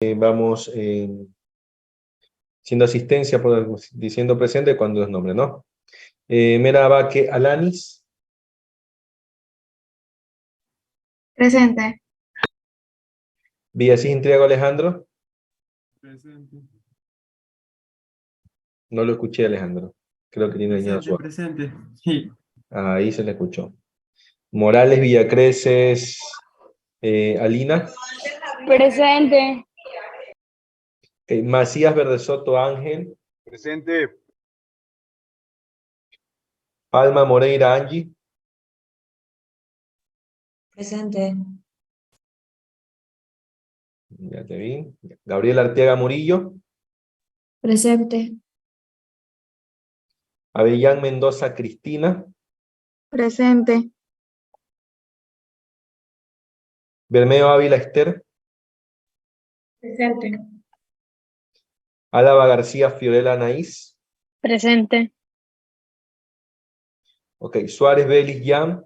Vamos siendo asistencia, diciendo presente cuando es nombre, ¿no? Merabake Alanis. Presente. Villasís Intriago Alejandro. Presente. No lo escuché, Alejandro. Creo que tiene dañado su audio. Presente. Sí. Ahí se le escuchó. Morales Villacreces Alina. Presente. Macías Verde Soto Ángel. Presente. Palma Moreira Angie. Presente. Ya te vi. Gabriel Arteaga Murillo. Presente. Avellán Mendoza Cristina. Presente. Bermeo Ávila Esther. Presente. Álava García Fiorella Anaís. Presente. Ok, Suárez Vélez Jan.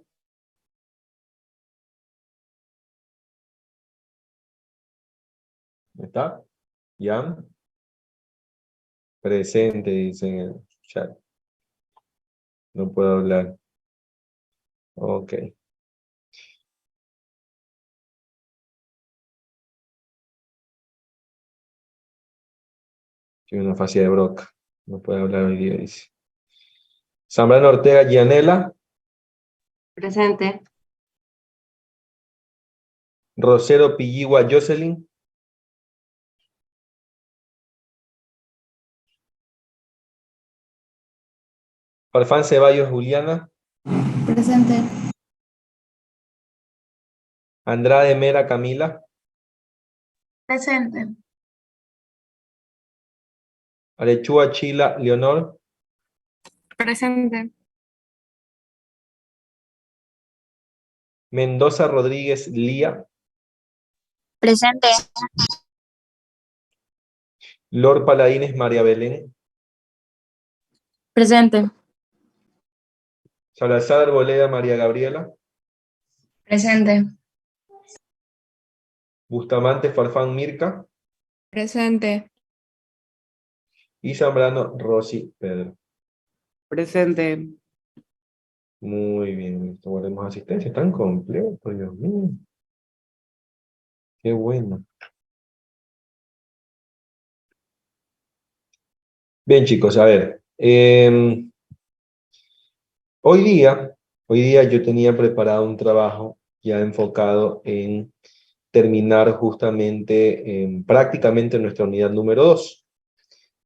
¿Está? Jan. Presente, dicen en el chat. No puedo hablar. Ok. Tiene una fascia de Broca. No puede hablar hoy día, dice. Zambrano Ortega Gianela. Presente. Rosero Pilligua Jocelyn. Farfán Ceballos Juliana. Presente. Andrade Mera Camila. Presente. Arechúa Chila Leonor. Presente. Mendoza Rodríguez Lía. Presente. Lord Paladines María Belén. Presente. Salazar Arboleda María Gabriela. Presente. Bustamante Farfán Mirka. Presente. Y Zambrano Rosy Pedro. Presente. Muy bien, listo, guardemos asistencia. Tan completo, Dios mío. Qué bueno. Bien, chicos, a ver. Hoy día yo tenía preparado un trabajo ya enfocado en terminar justamente prácticamente nuestra unidad número 2.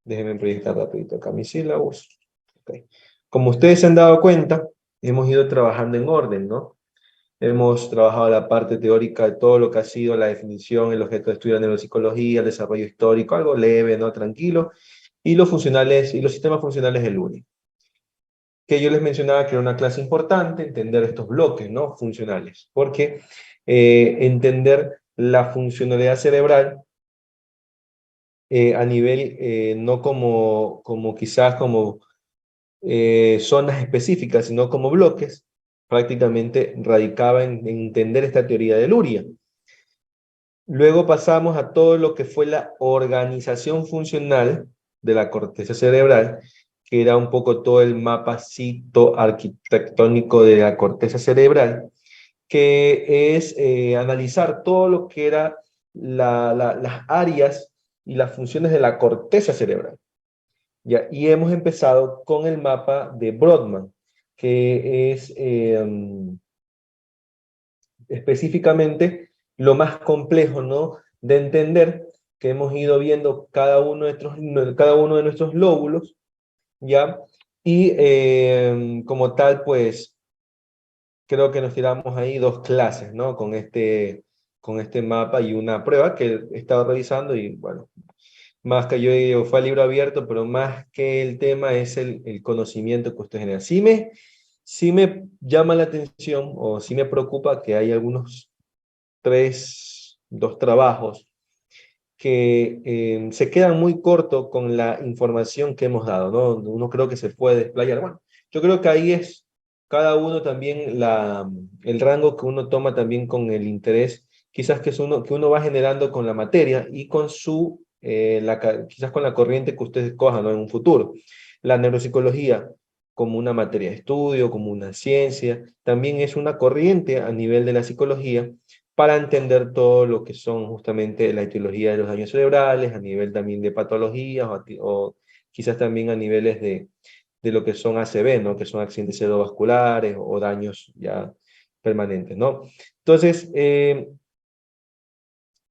Déjenme proyectar rapidito acá mis sílabos. Okay. Como ustedes se han dado cuenta, hemos ido trabajando en orden, ¿no? Hemos trabajado la parte teórica de todo lo que ha sido la definición, el objeto de estudio de la neuropsicología, el desarrollo histórico, algo leve, ¿no? Tranquilo. Y los funcionales, y los sistemas funcionales del UNI. Que yo les mencionaba que era una clase importante, entender estos bloques, ¿no? Funcionales. Porque entender la funcionalidad cerebral a nivel, no como quizás como zonas específicas, sino como bloques, prácticamente radicaba en entender esta teoría de Luria. Luego pasamos a todo lo que fue la organización funcional de la corteza cerebral, que era un poco todo el mapa citoarquitectónico de la corteza cerebral, que es analizar todo lo que era las áreas y las funciones de la corteza cerebral. ¿Ya? Y hemos empezado con el mapa de Brodmann, que es específicamente lo más complejo, ¿no? De entender, que hemos ido viendo cada uno de nuestros lóbulos, ¿ya? Y como tal, pues, creo que nos tiramos ahí 2 clases, ¿no? Con este mapa y una prueba que he estado revisando y, bueno, más que yo digo, fue a libro abierto, pero más que el tema es el conocimiento que usted genera. Sí me llama la atención, o sí me preocupa que hay algunos 2 trabajos que se quedan muy cortos con la información que hemos dado, ¿no? Uno creo que se puede desplayar. Bueno, yo creo que ahí es cada uno también el rango que uno toma también con el interés quizás que uno va generando con la materia y con quizás con la corriente que ustedes escojan, ¿no? En un futuro. La neuropsicología como una materia de estudio, como una ciencia, también es una corriente a nivel de la psicología para entender todo lo que son justamente la etiología de los daños cerebrales, a nivel también de patologías o quizás también a niveles de lo que son ACV, ¿no? Que son accidentes cerebrovasculares o daños ya permanentes, ¿no? Entonces,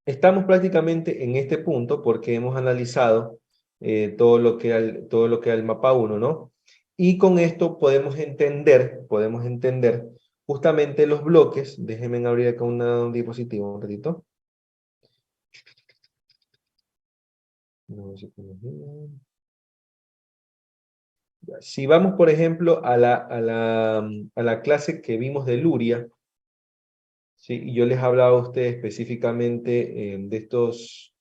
estamos prácticamente en este punto porque hemos analizado todo lo que era el mapa 1, ¿no? Y con esto podemos entender justamente los bloques. Déjenme abrir acá una diapositiva un ratito. Si vamos, por ejemplo, a la clase que vimos de Luria, ¿sí? Y yo les hablaba a ustedes específicamente de estos...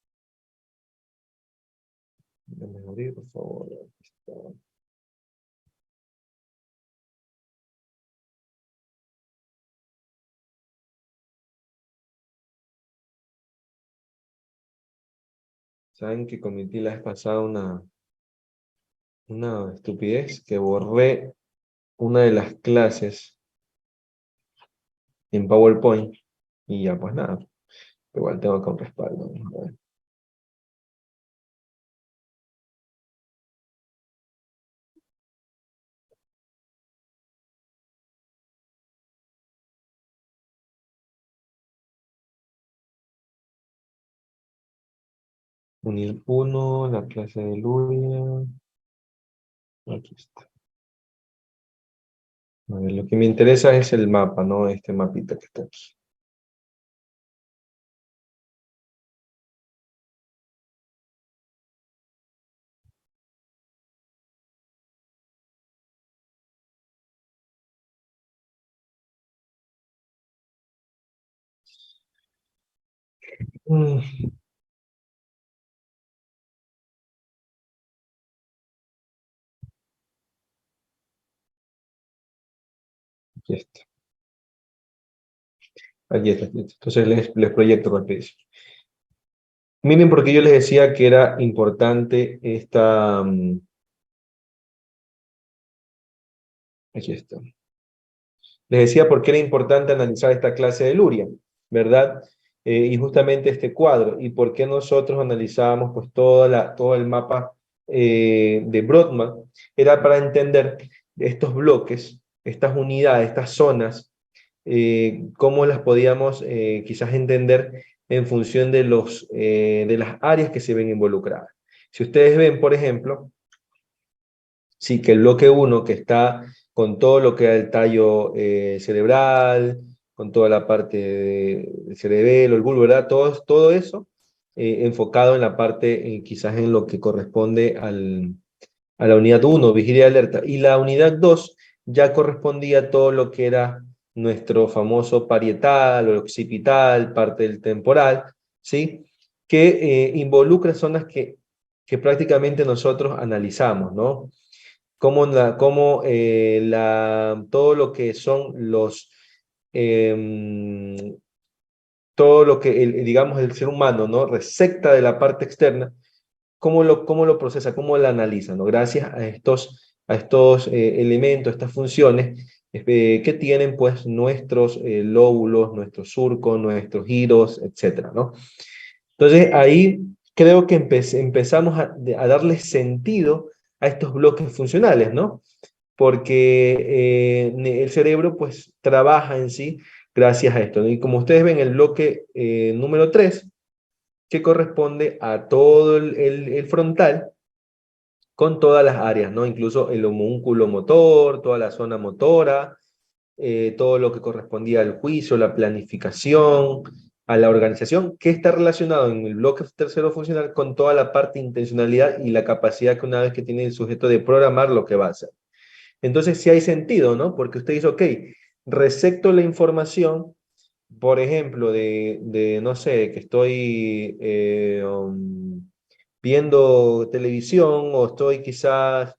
Déjenme abrir, por favor. Aquí está. Saben que cometí la vez pasada una estupidez, que borré una de las clases en PowerPoint y ya pues nada, igual tengo que un respaldo. Vamos a ver. Unir 1, la clase de Luria. Aquí está. A ver, lo que me interesa es el mapa, ¿no? Este mapita que está aquí. Mm, Aquí está. Aquí está. Aquí está. Entonces les proyecto rapidísimo. Miren por qué yo les decía que era importante esta... aquí está. Les decía por qué era importante analizar esta clase de Luria, ¿verdad? Y justamente este cuadro, y por qué nosotros analizábamos pues todo el mapa de Brodmann, era para entender estos bloques, estas unidades, estas zonas, cómo las podíamos quizás entender en función de las áreas que se ven involucradas. Si ustedes ven, por ejemplo, sí, que el bloque 1 que está con todo lo que es el tallo cerebral, con toda la parte del cerebelo, el bulbo, ¿verdad? Todo eso enfocado en la parte, quizás en lo que corresponde a la unidad 1, vigilia y alerta. Y la unidad 2 ya correspondía a todo lo que era nuestro famoso parietal o occipital, parte del temporal, ¿sí? Que involucra zonas que prácticamente nosotros analizamos, ¿no? Todo lo que son em, todo lo que, digamos, el ser humano, ¿no? Recepta de la parte externa, cómo lo procesa, cómo la analiza, ¿no? Gracias a estos elementos, estas funciones que tienen, pues, nuestros lóbulos, nuestros surcos, nuestros giros, etcétera, ¿no? Entonces ahí creo que empezamos a darle sentido a estos bloques funcionales, ¿no? Porque el cerebro pues trabaja en sí gracias a esto, ¿no? Y como ustedes ven, el bloque número 3 que corresponde a todo el frontal, con todas las áreas, ¿no? Incluso el homúnculo motor, toda la zona motora, todo lo que correspondía al juicio, la planificación, a la organización, que está relacionado en el bloque tercero funcional con toda la parte de intencionalidad y la capacidad que una vez que tiene el sujeto de programar lo que va a hacer. Entonces sí hay sentido, ¿no? Porque usted dice, ok, recepto la información, por ejemplo, no sé, que estoy viendo televisión o estoy quizás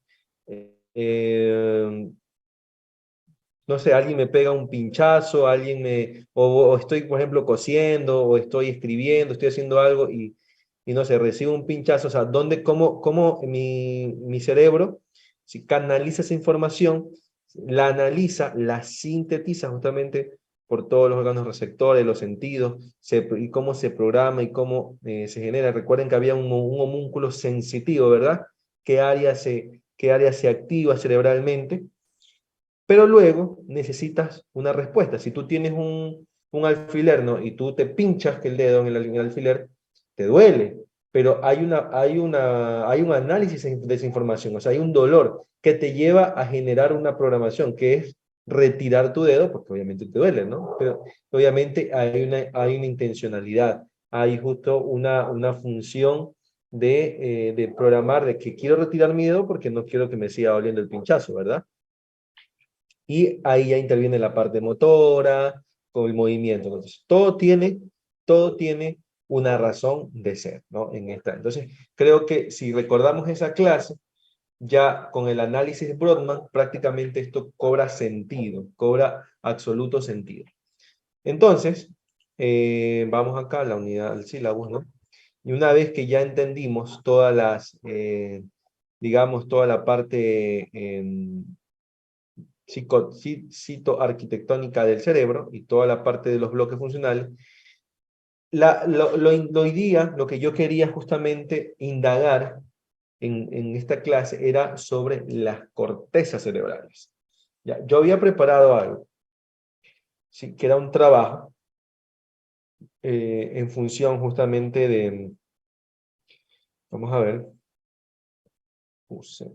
eh, no sé, alguien me pega un pinchazo, o estoy, por ejemplo, cosiendo, o estoy escribiendo, estoy haciendo algo y no sé, recibo un pinchazo, o sea, cómo mi cerebro, si canaliza esa información, la analiza, la sintetiza justamente por todos los órganos receptores, los sentidos, y cómo se programa y cómo se genera. Recuerden que había un homúnculo sensitivo, ¿verdad? Qué área se activa cerebralmente, pero luego necesitas una respuesta. Si tú tienes un alfiler, ¿no? Y tú te pinchas el dedo en el alfiler, te duele, pero hay un análisis de esa información, o sea, hay un dolor que te lleva a generar una programación, que es retirar tu dedo, porque obviamente te duele, ¿no? Pero obviamente hay una intencionalidad, hay justo una función de programar, de que quiero retirar mi dedo porque no quiero que me siga doliendo el pinchazo, ¿verdad? Y ahí ya interviene la parte motora, con el movimiento. Entonces, todo tiene una razón de ser, ¿no? En esta. Entonces, creo que si recordamos esa clase, ya con el análisis de Brodmann, prácticamente esto cobra sentido, cobra absoluto sentido. Entonces, vamos acá a la unidad del sílabus, ¿no? Y una vez que ya entendimos todas digamos, toda la parte citoarquitectónica del cerebro y toda la parte de los bloques funcionales, hoy día lo que yo quería justamente indagar en esta clase era sobre las cortezas cerebrales. Ya, yo había preparado algo, ¿sí? Que era un trabajo en función justamente de, vamos a ver, puse,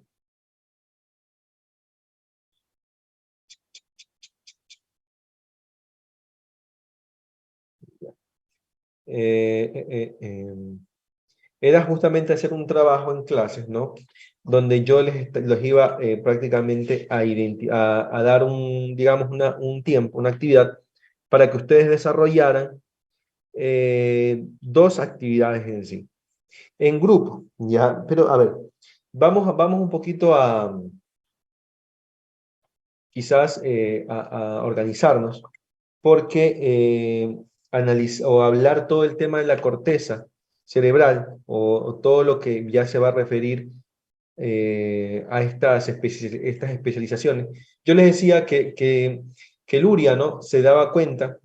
era justamente hacer un trabajo en clases, ¿no? Donde yo los iba prácticamente a dar digamos, un tiempo, una actividad, para que ustedes desarrollaran dos actividades en sí. En grupo, ¿ya? Pero a ver, vamos un poquito quizás a organizarnos, porque o hablar todo el tema de la corteza cerebral o todo lo que ya se va a referir a estas especializaciones. Yo les decía que Luria, ¿no? Se daba cuenta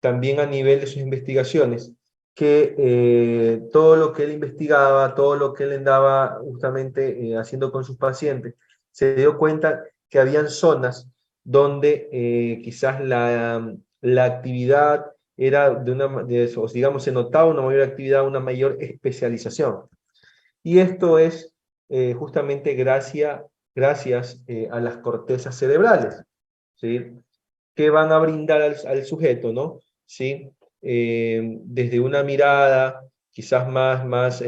también a nivel de sus investigaciones que todo lo que él investigaba, todo lo que él andaba justamente haciendo con sus pacientes, se dio cuenta que habían zonas donde quizás la actividad era digamos, se notaba una mayor actividad, una mayor especialización. Y esto es justamente gracias a las cortezas cerebrales, ¿sí? Que van a brindar al sujeto, ¿no? ¿Sí? Desde una mirada quizás más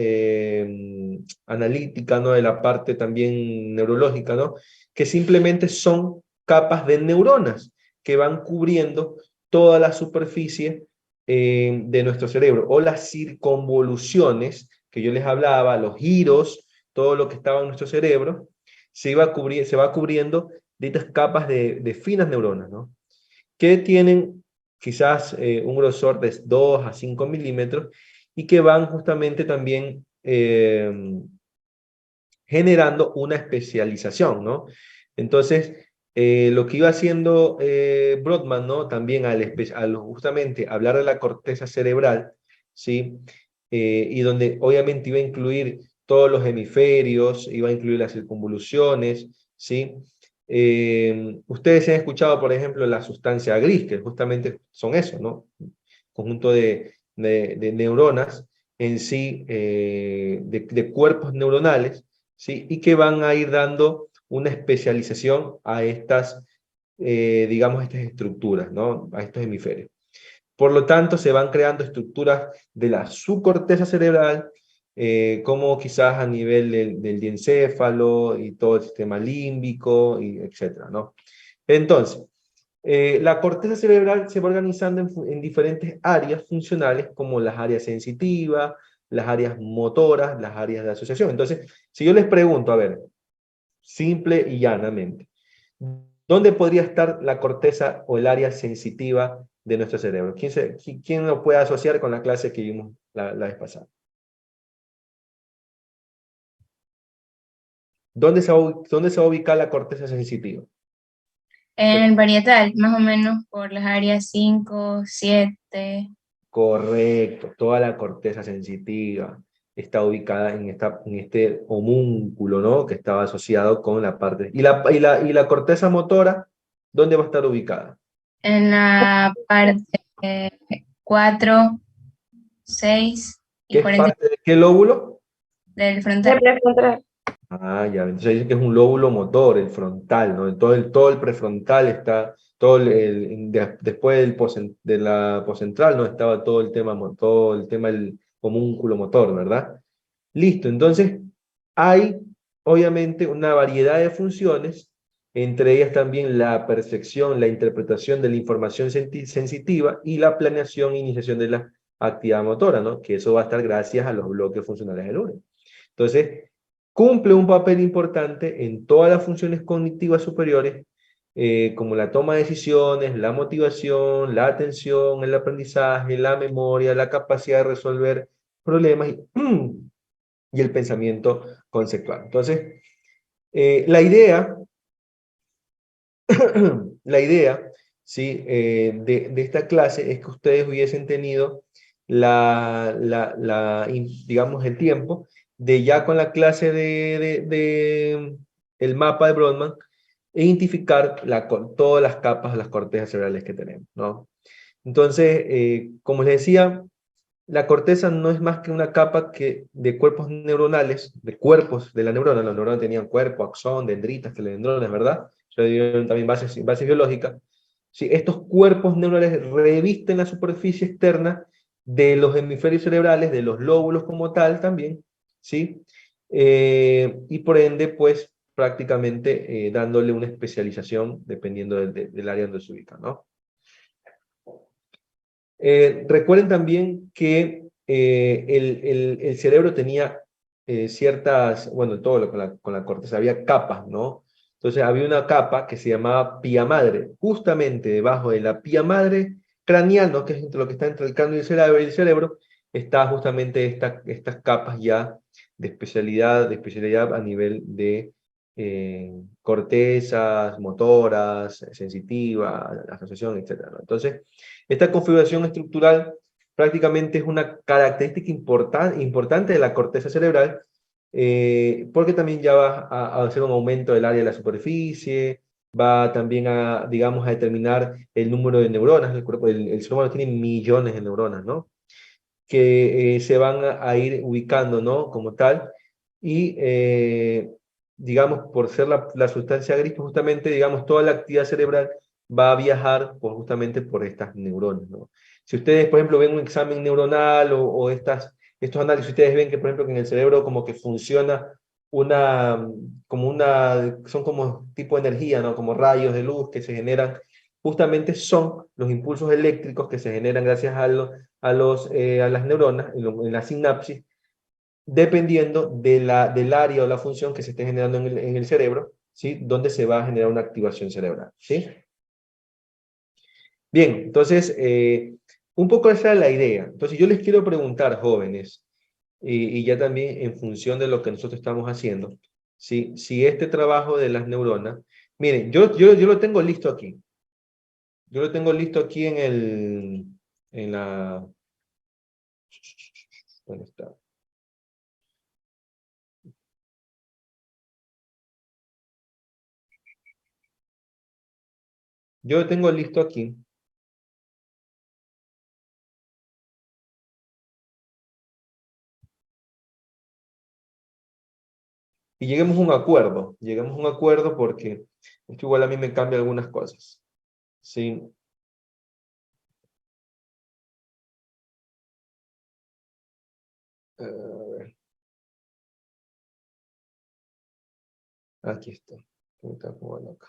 analítica, ¿no? De la parte también neurológica, ¿no? Que simplemente son capas de neuronas que van cubriendo toda la superficie de nuestro cerebro, o las circunvoluciones que yo les hablaba, los giros, todo lo que estaba en nuestro cerebro, se va cubriendo de estas capas de finas neuronas, ¿no? Que tienen quizás un grosor de 2 a 5 milímetros y que van justamente también generando una especialización, ¿no? Entonces, lo que iba haciendo Brodmann, ¿no? También al justamente hablar de la corteza cerebral, ¿sí? Y donde obviamente iba a incluir todos los hemisferios, iba a incluir las circunvoluciones, ¿sí? Ustedes han escuchado, por ejemplo, la sustancia gris, que justamente son eso, ¿no? Conjunto de neuronas en sí, de cuerpos neuronales, ¿sí? Y que van a ir dando una especialización a estas, digamos, estas estructuras, ¿no? A estos hemisferios. Por lo tanto, se van creando estructuras de la subcorteza cerebral, como quizás a nivel del diencéfalo y todo el sistema límbico, y etcétera, ¿no? Entonces, la corteza cerebral se va organizando en diferentes áreas funcionales, como las áreas sensitivas, las áreas motoras, las áreas de asociación. Entonces, si yo les pregunto, a ver, simple y llanamente, ¿Dónde podría estar la corteza o el área sensitiva de nuestro cerebro? ¿Quién lo puede asociar con la clase que vimos la vez pasada? ¿Dónde se va a ubicar la corteza sensitiva? En el varietal, más o menos por las áreas 5, 7. Correcto, toda la corteza sensitiva está ubicada en este homúnculo, ¿no? Que estaba asociado con la parte... ¿Y la corteza motora, dónde va a estar ubicada? En la parte 4, 6 ¿Qué y es 40 parte de qué lóbulo? del frontal. Ah, ya, entonces dice que es un lóbulo motor, el frontal, ¿no? Todo el prefrontal está, después de la poscentral, ¿no? Estaba todo el tema del homúnculo motor, ¿verdad? Listo, entonces hay obviamente una variedad de funciones, entre ellas también la percepción, la interpretación de la información sensitiva y la planeación e iniciación de la actividad motora, ¿no? Que eso va a estar gracias a los bloques funcionales del órgano. Entonces, cumple un papel importante en todas las funciones cognitivas superiores, como la toma de decisiones, la motivación, la atención, el aprendizaje, la memoria, la capacidad de resolver problemas y el pensamiento conceptual. Entonces, la idea, la idea, ¿sí? De esta clase es que ustedes hubiesen tenido digamos, el tiempo de ya con la clase de el mapa de Brodmann, identificar todas las capas, las cortezas cerebrales que tenemos, ¿no? Entonces, como les decía, la corteza no es más que una capa de cuerpos neuronales, de cuerpos de la neurona. Los neuronas tenían cuerpo, axón, dendritas, teledendrones, ¿verdad? Se dieron también bases biológicas. Sí, estos cuerpos neuronales revisten la superficie externa de los hemisferios cerebrales, de los lóbulos como tal también, ¿sí? Y por ende, pues, prácticamente dándole una especialización dependiendo del área donde se ubica, ¿no? Recuerden también que el cerebro tenía ciertas, bueno, con la corteza había capas, ¿no? Entonces había una capa que se llamaba pía madre, justamente debajo de la pía madre craneal, ¿no? Que es lo que está entre el cráneo y el cerebro, está justamente estas capas ya de especialidad a nivel de cortezas, motoras, sensitivas, asociación, etc., ¿no? Entonces, esta configuración estructural prácticamente es una característica importante de la corteza cerebral, porque también ya va a hacer un aumento del área de la superficie, va también a, digamos, a determinar el número de neuronas. El ser humano tiene millones de neuronas, ¿no? Que se van a ir ubicando, ¿no? Como tal, y digamos, por ser la sustancia gris, pues justamente, digamos, toda la actividad cerebral va a viajar justamente por estas neuronas, ¿no? Si ustedes, por ejemplo, ven un examen neuronal o estos análisis, ustedes ven que, por ejemplo, que en el cerebro como que funciona son como tipo de energía, ¿no? Como rayos de luz que se generan, justamente son los impulsos eléctricos que se generan gracias a las neuronas en la sinapsis, dependiendo del área o la función que se esté generando en el cerebro, ¿sí? Donde se va a generar una activación cerebral, ¿sí? Bien, entonces, un poco esa es la idea. Entonces, yo les quiero preguntar, jóvenes, y ya también en función de lo que nosotros estamos haciendo, ¿sí? Si este trabajo de las neuronas, miren, yo lo tengo listo aquí. Yo lo tengo listo aquí en la, ¿dónde está? Yo lo tengo listo aquí. Y lleguemos a un acuerdo porque esto igual a mí me cambia algunas cosas. Sí. A ver, aquí está. Está como loca.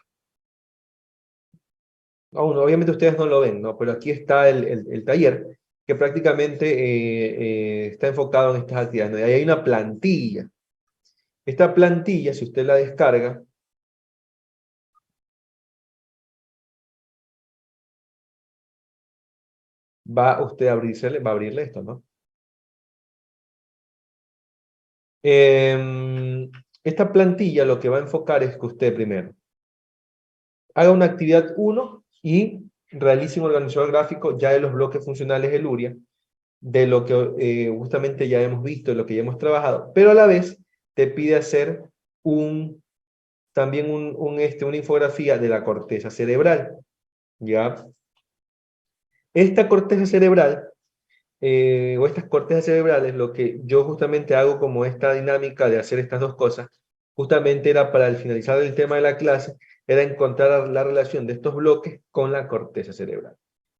Aún, obviamente ustedes no lo ven, ¿no? Pero aquí está el taller que prácticamente está enfocado en estas actividades, ¿no? Y ahí hay una plantilla. Esta plantilla, si usted la descarga, va usted a abrirle esto, ¿no? Esta plantilla lo que va a enfocar es que usted primero haga una actividad 1 y realice un organizador gráfico ya de los bloques funcionales de Luria, de lo que justamente ya hemos visto, de lo que ya hemos trabajado, pero a la vez te pide hacer también una infografía de la corteza cerebral, ¿ya? Esta corteza cerebral, o estas cortezas cerebrales, lo que yo justamente hago como esta dinámica de hacer estas dos cosas, justamente era para al finalizar el tema de la clase, era encontrar la relación de estos bloques con la corteza cerebral,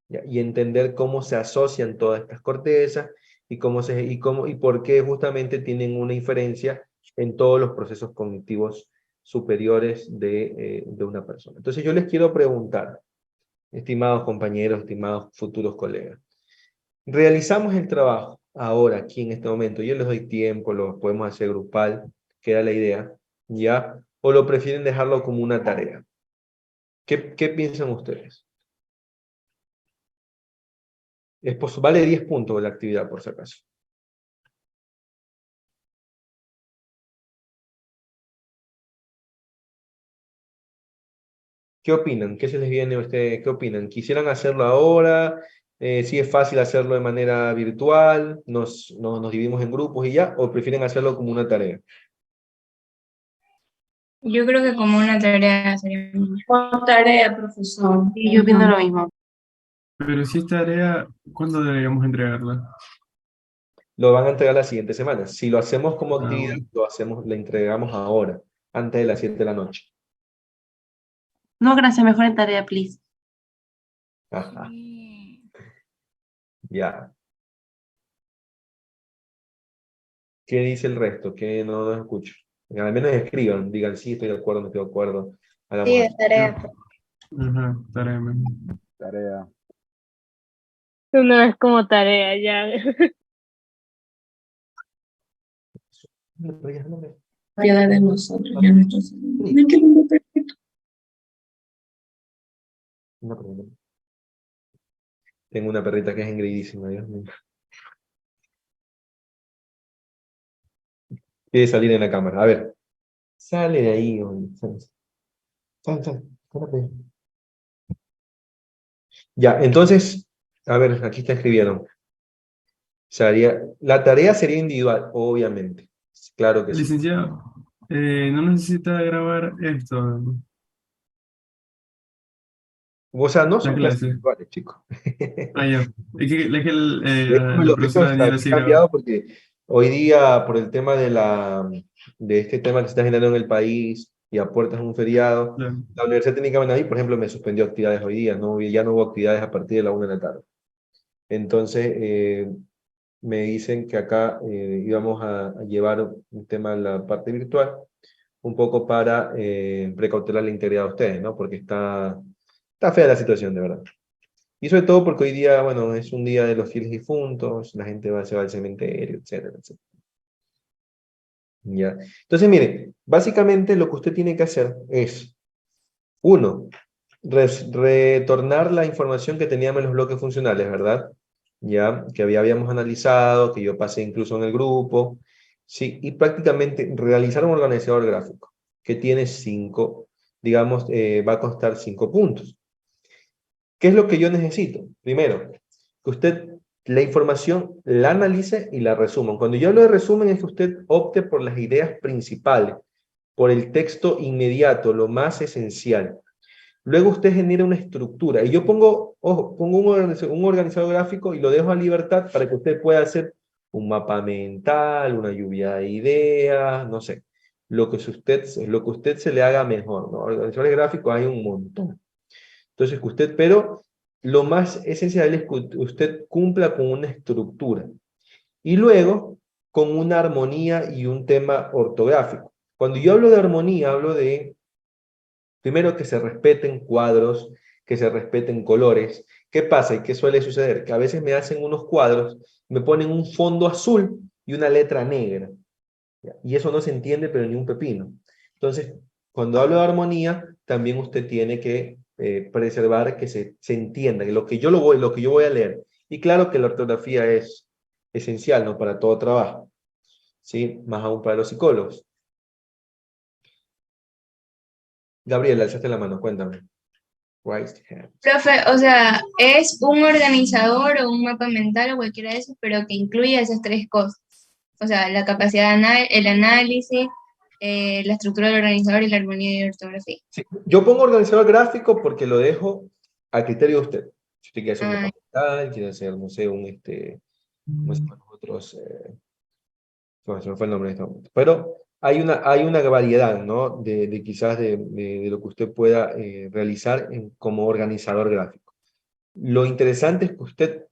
¿ya? Y entender cómo se asocian todas estas cortezas y y por qué justamente tienen una inferencia en todos los procesos cognitivos superiores de una persona. Entonces yo les quiero preguntar, estimados compañeros, estimados futuros colegas, realizamos el trabajo ahora, aquí en este momento, yo les doy tiempo, lo podemos hacer grupal, que era la idea, ¿ya? O lo prefieren dejarlo como una tarea. ¿Qué piensan ustedes? Vale 10 puntos la actividad, por si acaso. ¿Qué opinan? ¿Qué se les viene a ustedes? ¿Qué opinan? ¿Quisieran hacerlo ahora? ¿Si es fácil hacerlo de manera virtual? ¿Nos dividimos en grupos y ya? ¿O prefieren hacerlo como una tarea? Yo creo que como una tarea sería mejor. Por tarea, profesor. Sí, Yo opino lo mismo. Pero si es tarea, ¿cuándo deberíamos entregarla? Lo van a entregar la siguiente semana. Si lo hacemos como actividad, Bueno. la entregamos ahora, antes de las 7 de la noche. No, gracias, mejor en tarea, please. Ajá, ya. ¿Qué dice el resto? ¿Qué no escucho? Al menos escriban, digan sí, estoy de acuerdo, no estoy de acuerdo. Hagamos Sí, de así. tarea. Ajá, tarea mejor. Tarea. No es como tarea, ya. No, pero ya no me- Piedad de nosotros, ya nuestros. Me quedo perfecto. no, pero no. Tengo una perrita que es engreidísima, Dios mío. Quiere salir en la cámara. A ver, sale de ahí, hombre. Sal, rápido. Ya, entonces, a ver, aquí está escribieron. La tarea sería individual, obviamente. Claro que sí. Licenciado, no necesita grabar esto, O sea, no la son clases clase. individuales, chicos. Ah, ya. De hecho, La eso profesora Daniela está sí graba. cambiado porque hoy día, por el tema de este tema que se está generando en el país y a puertas de un feriado, Claro. la Universidad Técnica de Manabí, por ejemplo, me suspendió actividades hoy día, ya no hubo actividades a partir de la 1 de la tarde. Entonces, me dicen que acá íbamos a llevar un tema en la parte virtual, un poco para precautelar la integridad de ustedes, ¿no? Porque está fea la situación, de verdad. Y sobre todo porque hoy día, bueno, es un día de los fieles difuntos, la gente se va al cementerio, etcétera, etcétera. ¿Ya? Entonces, mire, básicamente lo que usted tiene que hacer es, uno, retornar la información que teníamos en los bloques funcionales, ¿verdad? Ya, que habíamos analizado, que yo pasé incluso en el grupo, sí, y prácticamente realizar un organizador gráfico que tiene 5, digamos, va a costar 5 puntos. ¿Qué es lo que yo necesito? Primero, que usted la información la analice y la resuma. Cuando yo hablo de resumen es que usted opte por las ideas principales, por el texto inmediato, lo más esencial. Luego usted genera una estructura. Y yo ojo, pongo un organizador gráfico y lo dejo a libertad para que usted pueda hacer un mapa mental, una lluvia de ideas, no sé, lo que usted se le haga mejor, ¿no? Organizadores gráficos hay un montón. Entonces, pero lo más esencial es que usted cumpla con una estructura. Y luego, con una armonía y un tema ortográfico. Cuando yo hablo de armonía, hablo de, primero, que se respeten cuadros, que se respeten colores. ¿Qué pasa y qué suele suceder? Que a veces me hacen unos cuadros, me ponen un fondo azul y una letra negra. ¿Ya? Y eso no se entiende, pero ni un pepino. Entonces, cuando hablo de armonía, también usted tiene que preservar que se entienda, que lo que yo voy a leer Y claro que la ortografía es esencial, ¿no? Para todo trabajo, ¿sí? Más aún para los psicólogos. Gabriela, alzaste la mano, cuéntame. Raised hand. Profe, o sea, es un organizador o un mapa mental o cualquiera de esos, pero que incluye esas tres cosas. O sea, la capacidad de el análisis, la estructura del organizador y la armonía y ortografía. Sí, yo pongo organizador gráfico porque lo dejo a criterio de usted. Si usted quiere hacer un Ah, mapa mental, quiere hacer, no sé, ¿cómo se llaman los otros? Bueno, se me fue el nombre en este momento. Pero hay una variedad, ¿no? De quizás de lo que usted pueda realizar como organizador gráfico. Lo interesante es que usted,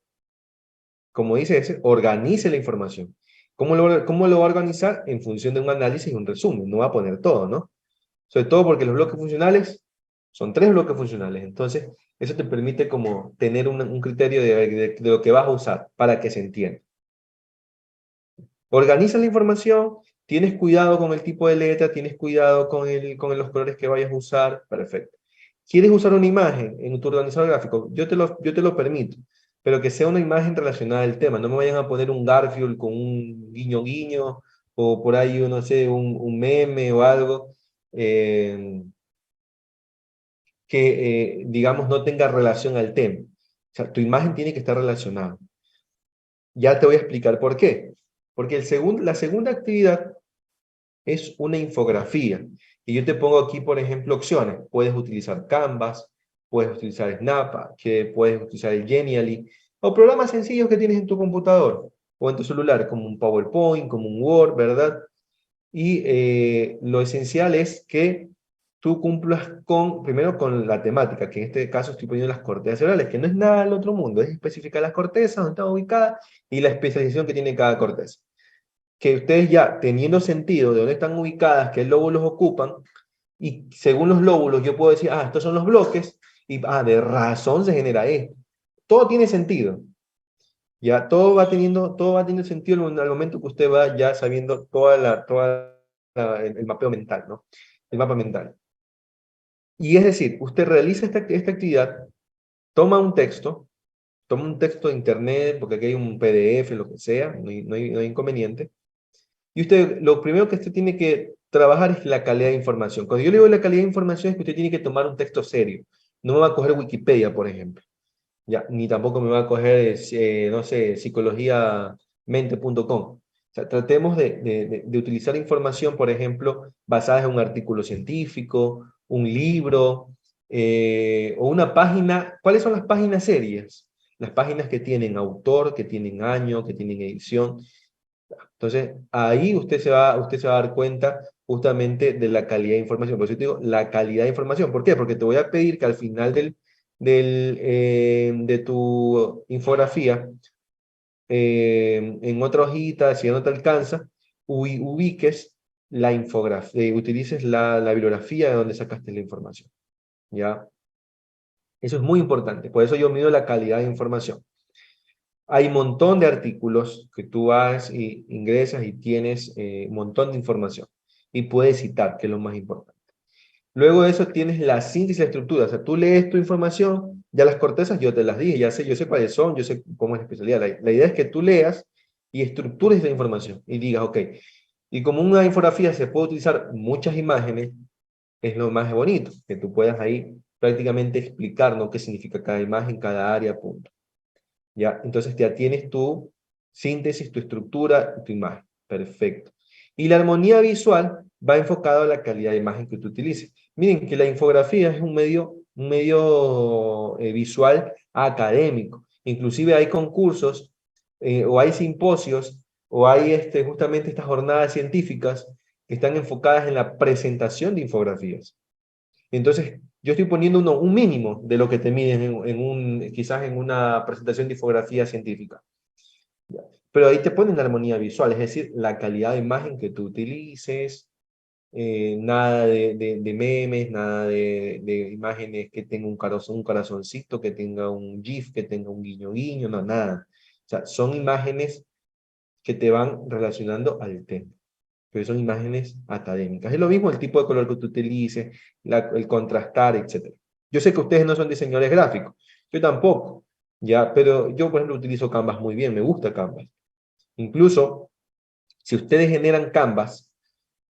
como dice ese, organice la información. Cómo lo va a organizar? En función de un análisis y un resumen. No va a poner todo, ¿no? Sobre todo porque los bloques funcionales son 3 bloques funcionales. Entonces, eso te permite como tener un criterio de lo que vas a usar para que se entienda. Organiza la información, tienes cuidado con el tipo de letra, tienes cuidado con los colores que vayas a usar, perfecto. ¿Quieres usar una imagen en tu organizador gráfico? Yo te lo permito, pero que sea una imagen relacionada al tema. No me vayan a poner un Garfield con un guiño guiño, o por ahí, no sé, un meme o algo que, digamos, no tenga relación al tema. O sea, tu imagen tiene que estar relacionada. Ya te voy a explicar por qué. Porque la segunda actividad es una infografía. Y yo te pongo aquí, por ejemplo, opciones. Puedes utilizar Canvas, puedes utilizar Snap, que puedes utilizar el Genially, o programas sencillos que tienes en tu computador o en tu celular, como un PowerPoint, como un Word, ¿verdad? Y lo esencial es que tú cumplas primero con la temática, que en este caso estoy poniendo las cortezas cerebrales, que no es nada del otro mundo, es especificar las cortezas, dónde están ubicadas y la especialización que tiene cada corteza. Que ustedes ya teniendo sentido de dónde están ubicadas, qué lóbulos ocupan, y según los lóbulos yo puedo decir, estos son los bloques, y de razón se genera esto. Todo tiene sentido. Ya todo va teniendo sentido al momento que usted va ya sabiendo el mapeo mental, ¿no? El mapa mental. Y es decir, usted realiza esta actividad, toma un texto de internet, porque aquí hay un PDF, lo que sea, no hay inconveniente. Y usted, lo primero que usted tiene que trabajar es la calidad de información. Cuando yo le digo la calidad de información es que usted tiene que tomar un texto serio. No me va a coger Wikipedia, por ejemplo. Ya, ni tampoco me va a coger, no sé, psicologiamente.com. O sea, tratemos de utilizar información, por ejemplo, basada en un artículo científico, un libro, o una página. ¿Cuáles son las páginas serias? Las páginas que tienen autor, que tienen año, que tienen edición. Entonces, ahí usted se va a dar cuenta justamente de la calidad de información. Por eso te digo, la calidad de información. ¿Por qué? Porque te voy a pedir que al final de tu infografía, en otra hojita, si no te alcanza, ubiques la infografía, utilices la bibliografía de donde sacaste la información. ¿Ya? Eso es muy importante. Por eso yo mido la calidad de información. Hay un montón de artículos que tú vas y ingresas y tienes un montón de información. Y puedes citar, que es lo más importante. Luego de eso tienes la síntesis y la estructura. O sea, tú lees tu información, ya las cortezas yo te las dije, yo sé cuáles son, yo sé cómo es la especialidad. La idea es que tú leas y estructures la información y digas, ok, y como una infografía se puede utilizar muchas imágenes, es lo más bonito, que tú puedas ahí prácticamente explicar, ¿no? Qué significa cada imagen, cada área, punto. ¿Ya? Entonces ya tienes tu síntesis, tu estructura, tu imagen. Perfecto. Y la armonía visual va enfocada a la calidad de imagen que tú utilices. Miren que la infografía es un medio visual académico. Inclusive hay concursos o hay simposios o hay justamente estas jornadas científicas que están enfocadas en la presentación de infografías. Entonces, yo estoy poniendo un mínimo de lo que te miden quizás en una presentación de infografía científica. Pero ahí te ponen la armonía visual, es decir, la calidad de imagen que tú utilices, nada de memes, nada de imágenes que tenga un corazoncito, que tenga un GIF, que tenga un guiño guiño, no, nada. O sea, son imágenes que te van relacionando al tema, pero son imágenes académicas. Es lo mismo el tipo de color que tú utilices, el contrastar, etc. Yo sé que ustedes no son diseñadores gráficos, yo tampoco, Ya, pero yo, por ejemplo, utilizo Canvas muy bien, me gusta Canvas. Incluso, si ustedes generan Canvas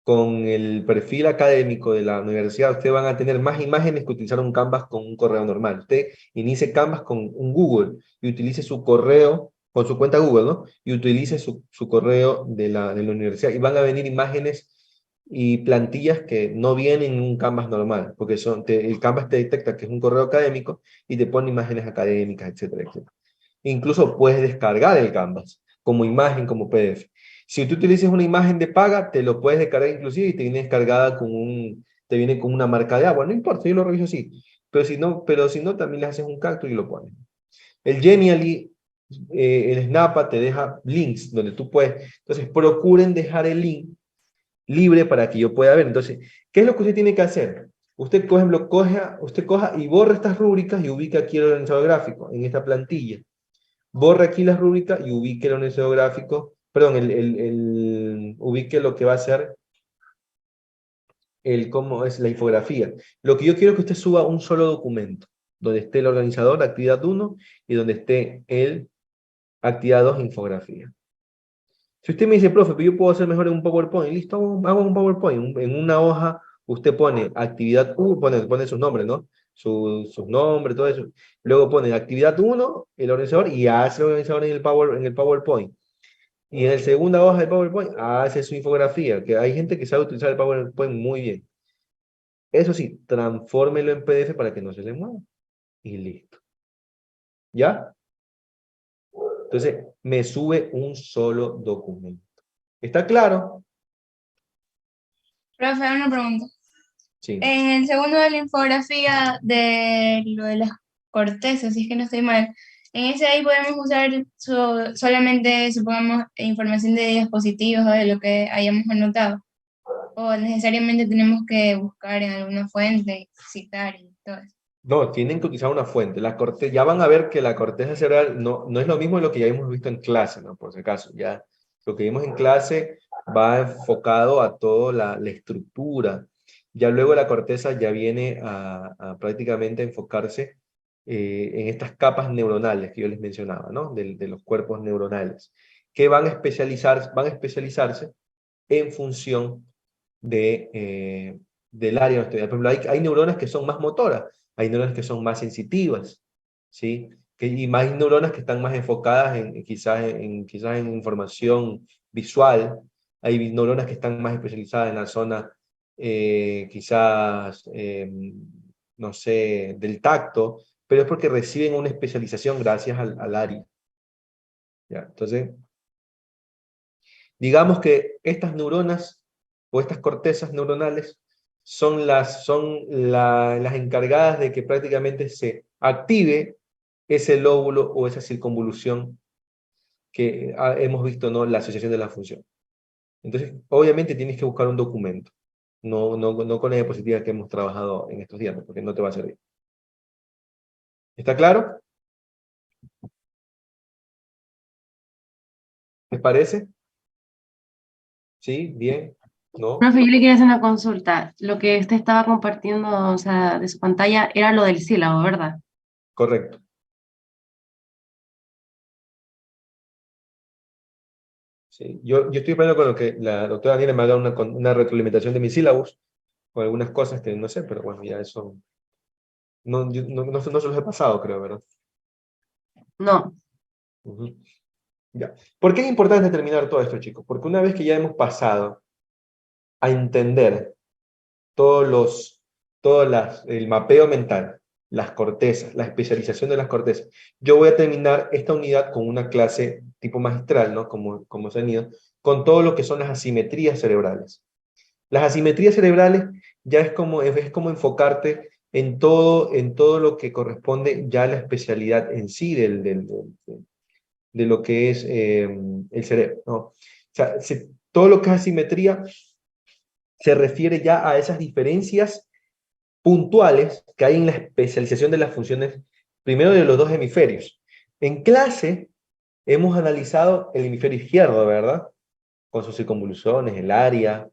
con el perfil académico de la universidad, ustedes van a tener más imágenes que utilizar un Canvas con un correo normal. Usted inicie Canvas con un Google y utilice su correo, con su cuenta Google, ¿no? Y utilice su correo de la universidad y van a venir imágenes y plantillas que no vienen en un Canvas normal, porque el Canvas te detecta que es un correo académico y te pone imágenes académicas, etcétera, etcétera. Incluso puedes descargar el Canvas como imagen, como PDF. Si tú utilizas una imagen de paga, te lo puedes descargar inclusive y te viene descargada te viene con una marca de agua. No importa, yo lo reviso así. Pero si no, también le haces un cactus y lo pones. El Genially, el Snappa te deja links donde tú puedes. Entonces, procuren dejar el link libre para que yo pueda ver. Entonces, ¿qué es lo que usted tiene que hacer? Usted, por ejemplo, usted coja y borra estas rúbricas y ubica aquí el organizador gráfico en esta plantilla. Borra aquí las rúbricas y ubique el organizador gráfico, perdón, ubique lo que va a ser cómo es la infografía. Lo que yo quiero es que usted suba un solo documento, donde esté el organizador, la actividad 1, y donde esté el actividad 2, infografía. Si usted me dice, profe, pero yo puedo hacer mejor en un PowerPoint, listo, hago un PowerPoint. En una hoja usted pone actividad 1, pone sus nombres, ¿no? Sus nombres, todo eso. Luego pone actividad 1, el organizador, y hace el organizador en el PowerPoint. Y en la segunda hoja del PowerPoint hace su infografía, que hay gente que sabe utilizar el PowerPoint muy bien. Eso sí, transfórmelo en PDF para que no se le mueva. Y listo. ¿Ya? Entonces, me sube un solo documento. ¿Está claro? Profe, una pregunta. Sí. En el segundo de la infografía de lo de las cortezas, si es que no estoy mal, en ese ahí podemos usar solamente, supongamos, información de diapositivas o de lo que hayamos anotado. O necesariamente tenemos que buscar en alguna fuente, citar y todo eso. No, tienen que utilizar una fuente. Ya van a ver que la corteza cerebral no es lo mismo de lo que ya hemos visto en clase, ¿no? Por si acaso, ya lo que vimos en clase va enfocado a toda la estructura. Ya luego la corteza ya viene a prácticamente enfocarse en estas capas neuronales que yo les mencionaba, ¿no? De los cuerpos neuronales, que van a especializarse en función del área de estudiar. Por ejemplo, hay neuronas que son más motoras, hay neuronas que son más sensitivas, ¿sí? Y más neuronas que están más enfocadas quizás en información visual, hay neuronas que están más especializadas en la zona, quizás, no sé, del tacto, pero es porque reciben una especialización gracias al área. ¿Ya? Entonces, digamos que estas neuronas o estas cortezas neuronales son las encargadas de que prácticamente se active ese lóbulo o esa circunvolución que hemos visto, ¿no? La asociación de la función. Entonces, obviamente tienes que buscar un documento, no con la diapositiva que hemos trabajado en estos días, porque no te va a servir. ¿Está claro? ¿Les parece? ¿Sí? ¿Bien? ¿No? Profe, yo le quería hacer una consulta. Lo que usted estaba compartiendo, o sea, de su pantalla, era lo del sílabo, ¿verdad? Correcto. Sí. Yo estoy esperando con lo que la doctora Daniela me haga una retroalimentación de mis sílabos, o algunas cosas que no sé, pero bueno, ya eso no se los he pasado, creo, ¿verdad? No. Ujú. Ya. ¿Por qué es importante terminar todo esto, chicos? Porque una vez que ya hemos pasado a entender el mapeo mental, las cortezas, la especialización de las cortezas, yo voy a terminar esta unidad con una clase tipo magistral, ¿no? Como se han ido, con todo lo que son las asimetrías cerebrales. Las asimetrías cerebrales ya es como enfocarte en todo lo que corresponde ya a la especialidad en sí de lo que es el cerebro, ¿no? O sea, todo lo que es asimetría se refiere ya a esas diferencias puntuales que hay en la especialización de las funciones, primero de los dos hemisferios. En clase hemos analizado el hemisferio izquierdo, ¿verdad? Con sus circunvoluciones, el área,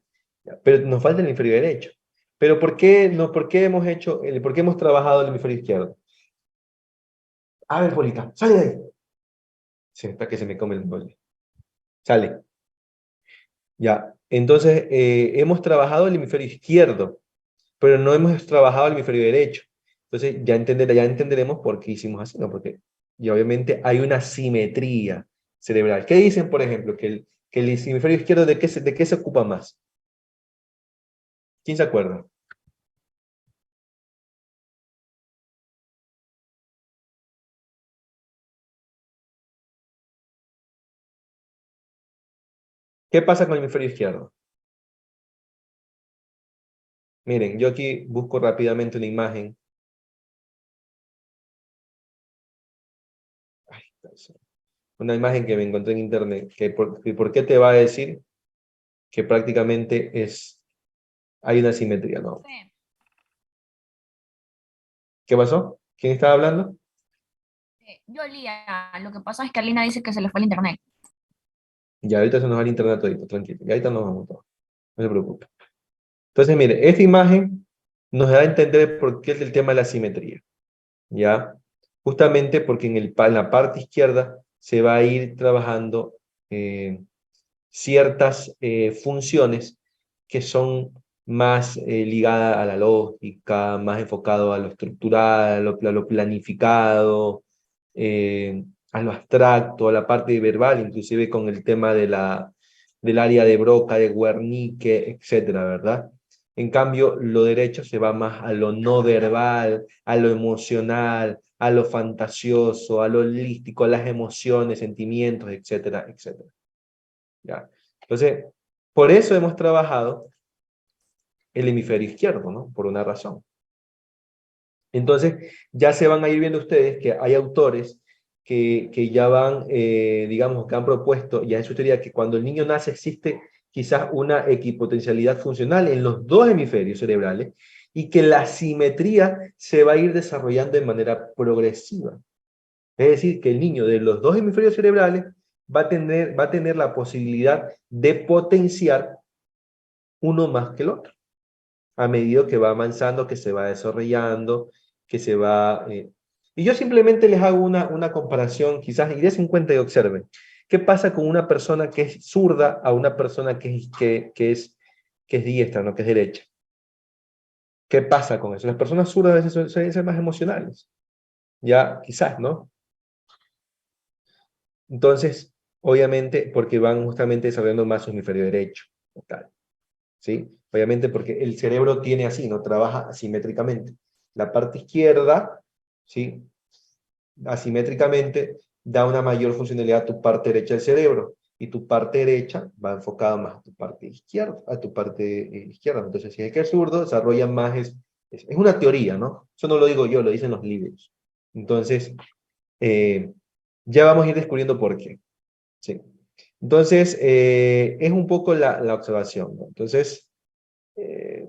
pero nos falta el hemisferio derecho. Pero ¿por qué hemos trabajado el hemisferio izquierdo? A ver, Polita, sale de ahí. Se está que se me come el molde. Sale. Ya. Entonces, hemos trabajado el hemisferio izquierdo, pero no hemos trabajado el hemisferio derecho. Entonces, ya entenderemos por qué hicimos así, ¿no? Porque, y obviamente, hay una simetría cerebral. ¿Qué dicen, por ejemplo? Que el hemisferio izquierdo, de qué se ocupa más? ¿Quién se acuerda? ¿Qué pasa con el hemisferio izquierdo? Miren, yo aquí busco rápidamente una imagen. Ay, una imagen que me encontré en internet. ¿Por qué te va a decir que prácticamente hay una simetría, ¿no? Sí. ¿Qué pasó? ¿Quién estaba hablando? Yo, Lía, lo que pasa es que Alina dice que se le fue el internet. Ya, ahorita se nos va el internet todito, tranquilo. Ya ahorita nos vamos todos. No se preocupe. Entonces, mire, esta imagen nos da a entender por qué es el tema de la simetría. ¿Ya? Justamente porque en la parte izquierda se va a ir trabajando ciertas funciones que son más ligadas a la lógica, más enfocado a lo estructural, a lo planificado, a lo abstracto, a la parte verbal, inclusive con el tema del área de Broca, de Wernicke, etcétera, ¿verdad? En cambio, lo derecho se va más a lo no verbal, a lo emocional, a lo fantasioso, a lo holístico, a las emociones, sentimientos, etcétera, etcétera. ¿Ya? Entonces, por eso hemos trabajado el hemisferio izquierdo, ¿no? Por una razón. Entonces, ya se van a ir viendo ustedes que hay autores que ya van, digamos, que han propuesto ya en su teoría que cuando el niño nace existe quizás una equipotencialidad funcional en los dos hemisferios cerebrales y que la simetría se va a ir desarrollando de manera progresiva. Es decir, que el niño de los dos hemisferios cerebrales va a tener la posibilidad de potenciar uno más que el otro, a medida que va avanzando, que se va desarrollando, que se va... Y yo simplemente les hago una comparación, quizás, y des en cuenta y observen. ¿Qué pasa con una persona que es zurda a una persona que es diestra, ¿no? Que es derecha? ¿Qué pasa con eso? Las personas zurdas a veces suelen ser más emocionales. Ya, quizás, ¿no? Entonces, obviamente, porque van justamente desarrollando más su hemisferio derecho. Tal. ¿Sí? Obviamente porque el cerebro tiene así, no trabaja asimétricamente. La parte izquierda, ¿sí? Asimétricamente da una mayor funcionalidad a tu parte derecha del cerebro y tu parte derecha va enfocada más a tu parte izquierda, izquierda. Entonces, si es que el zurdo desarrolla más, es una teoría, ¿no? Eso no lo digo yo, lo dicen los libros. Entonces, eh, ya vamos a ir descubriendo por qué. ¿Sí? Entonces, es un poco la observación, ¿no? Entonces, eh,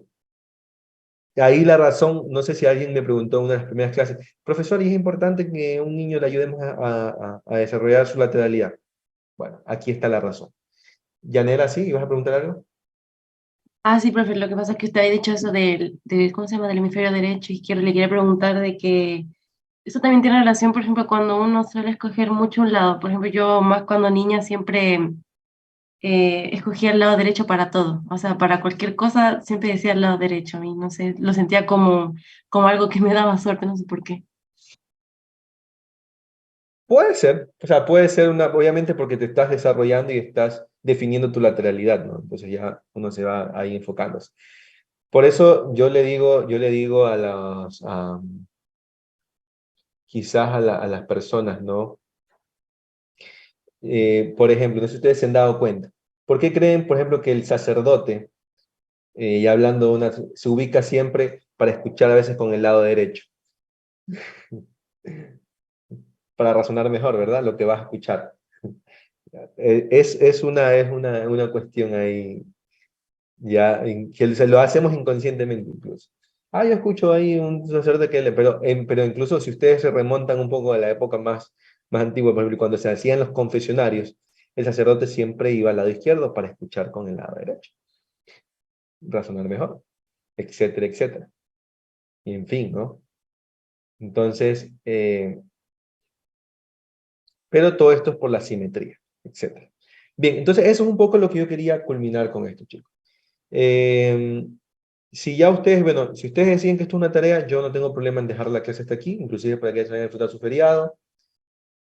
ahí la razón, no sé si alguien me preguntó en una de las primeras clases, profesor, ¿y es importante que a un niño le ayudemos a desarrollar su lateralidad? Bueno, aquí está la razón. Yanela, ¿sí? ¿Ibas a preguntar algo? Ah, sí, profe, lo que pasa es que usted ha dicho eso ¿cómo se llama? Del hemisferio derecho, izquierdo. Le quería preguntar de que eso también tiene relación, por ejemplo, cuando uno suele escoger mucho un lado. Por ejemplo, yo más cuando niña siempre escogía el lado derecho para todo. O sea, para cualquier cosa siempre decía el lado derecho. Y no sé, lo sentía como algo que me daba suerte, no sé por qué. Puede ser, o sea, puede ser obviamente porque te estás desarrollando y estás definiendo tu lateralidad, ¿no? Entonces ya uno se va ahí enfocándose. Por eso yo le digo quizás a las personas, ¿no? Por ejemplo, no sé si ustedes se han dado cuenta. ¿Por qué creen, por ejemplo, que el sacerdote, y hablando se ubica siempre para escuchar a veces con el lado derecho? Para razonar mejor, ¿verdad? Lo que vas a escuchar. Es una cuestión ahí, ya, que se lo hacemos inconscientemente incluso. Yo escucho ahí un sacerdote pero incluso si ustedes se remontan un poco a la época más antigua, por ejemplo, cuando se hacían los confesionarios, el sacerdote siempre iba al lado izquierdo para escuchar con el lado derecho, razonar mejor, etcétera, etcétera. Y en fin, ¿no? Entonces, Pero todo esto es por la simetría, etc. Bien, entonces eso es un poco lo que yo quería culminar con esto, chicos. Si ya ustedes, bueno, si ustedes deciden que esto es una tarea, yo no tengo problema en dejar la clase hasta aquí, inclusive para que se vayan a disfrutar su feriado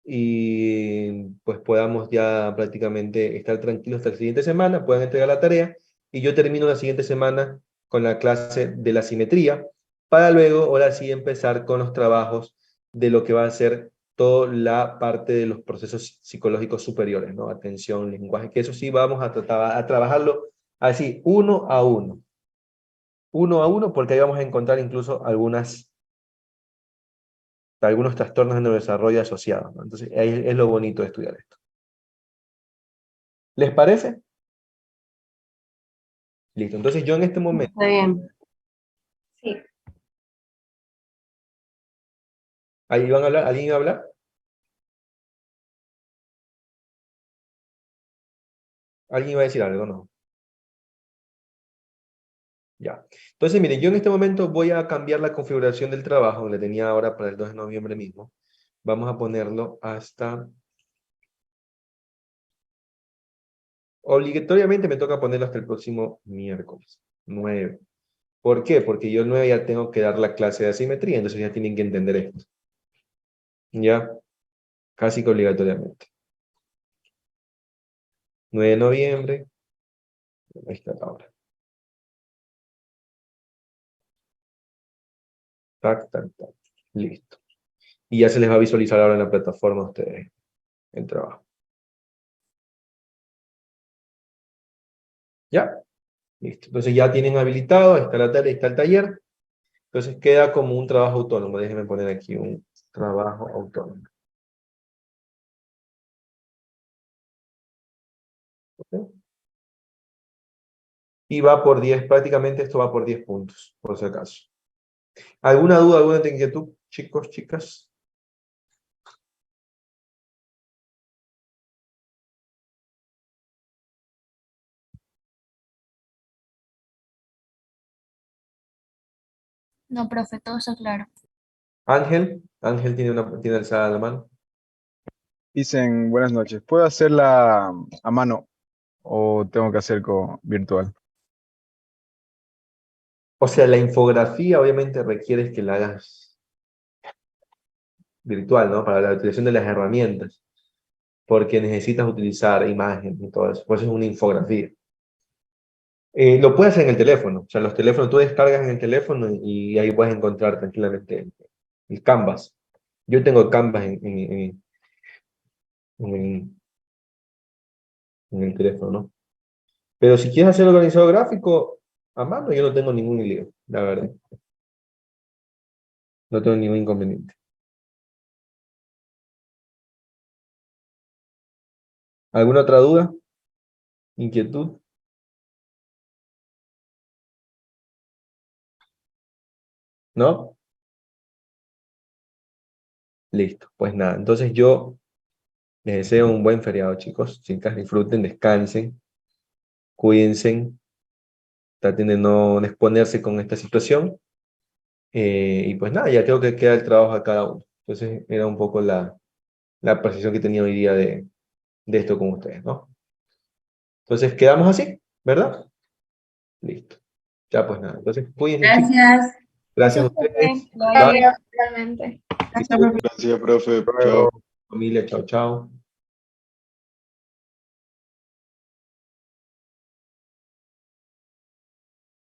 y pues podamos ya prácticamente estar tranquilos hasta la siguiente semana, puedan entregar la tarea y yo termino la siguiente semana con la clase de la simetría para luego, ahora sí, empezar con los trabajos de lo que va a ser toda la parte de los procesos psicológicos superiores, ¿no? Atención, lenguaje, que eso sí vamos a trabajarlo así, uno a uno, porque ahí vamos a encontrar incluso algunos trastornos de neurodesarrollo asociados, ¿no? Entonces, ahí es lo bonito de estudiar esto. ¿Les parece? Listo, entonces yo en este momento... Está bien. Sí. ¿Ahí van a hablar? ¿Alguien iba a hablar? ¿Alguien iba a decir algo? No. Ya. Entonces, miren, yo en este momento voy a cambiar la configuración del trabajo, que le tenía ahora para el 2 de noviembre mismo. Vamos a ponerlo hasta... Obligatoriamente me toca ponerlo hasta el próximo miércoles, 9. ¿Por qué? Porque yo el 9 ya tengo que dar la clase de asimetría, entonces ya tienen que entender esto. Ya, casi que obligatoriamente. 9 de noviembre, ahí está la hora. Tac, tac, tac. Listo. Y ya se les va a visualizar ahora en la plataforma a ustedes el trabajo. ¿Ya? Listo. Entonces ya tienen habilitado, ahí está la tarea, ahí está el taller. Entonces queda como un trabajo autónomo. Déjenme poner aquí un trabajo autónomo. ¿Ok? Y va por 10, prácticamente esto va por 10 puntos, por si acaso. ¿Alguna duda, alguna inquietud, chicos, chicas? No, profe, todo eso claro. Ángel, Ángel tiene alzada la mano. Dicen, buenas noches. ¿Puedo hacerla a mano o tengo que hacer virtual? O sea, la infografía obviamente requiere que la hagas virtual, ¿no? Para la utilización de las herramientas, porque necesitas utilizar imágenes y todo eso. Por eso es una infografía. Lo puedes hacer en el teléfono. O sea, los teléfonos tú descargas en el teléfono y ahí puedes encontrar tranquilamente el Canvas. Yo tengo Canvas en el teléfono, ¿no? Pero si quieres hacer organizado gráfico a mano, yo no tengo ningún lío, la verdad. No tengo ningún inconveniente. ¿Alguna otra duda? ¿Inquietud? ¿No? Listo. Pues nada, entonces yo les deseo un buen feriado, chicos. Chicas, disfruten, descansen, cuídense, traten de no exponerse con esta situación. Y pues nada, ya creo que queda el trabajo a cada uno. Entonces era un poco la percepción que tenía hoy día de esto con ustedes, ¿no? Entonces quedamos así, ¿verdad? Listo. Ya pues nada, entonces cuídense, chicos. Gracias. Gracias a Gracias, profe. ustedes. Que lo vaya bien. Realmente. Disfruten, Gracias, profe. Hasta Chao. luego. familia. Chao, chao.